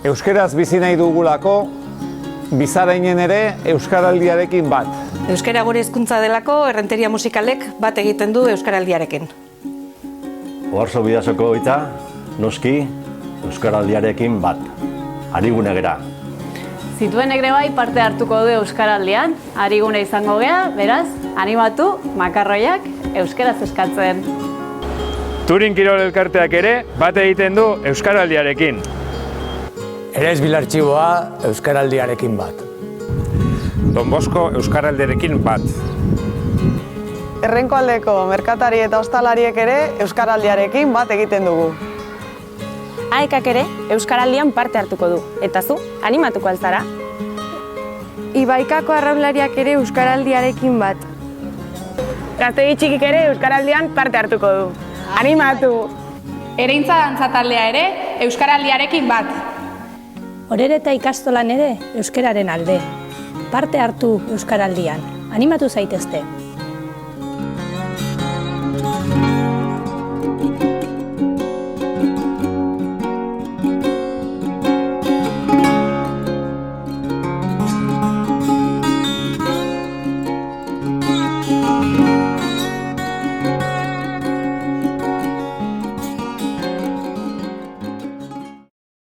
Euskeraz bizi nahi dugulako, bizarainen ere euskaraldiarekin bat. Euskara gure hizkuntza delako, errenteria musikalek bat egiten du euskaraldiarekin. Oharso Bidasoko hogeita, noski, euskaraldiarekin bat. Arigune gera. Zituenek ere bai parte hartuko du euskaraldian, arigune izango gea, beraz, animatu, makarroiak, euskaraz eskatzen. Turin Kirol Elkarteak ere bat egiten du euskaraldiarekin. Erez Bilartxiboa euskaraldiarekin bat. Don Bosko euskaraldiarekin bat. Errenkoaldeko merkatari eta ostalariek ere euskaraldiarekin bat egiten dugu. Aekak ere euskaraldian parte hartuko du, eta zu, animatuko altzara? Ibaikako arraunlariak ere euskaraldiarekin bat. Gaztegi txikik ere euskaraldian parte hartuko du. Animatu! Ereintza dantza taldea ere euskaraldiarekin bat. Orereta ikastolan ere euskararen alde. Parte hartu euskaraldian. Animatu zaitezte.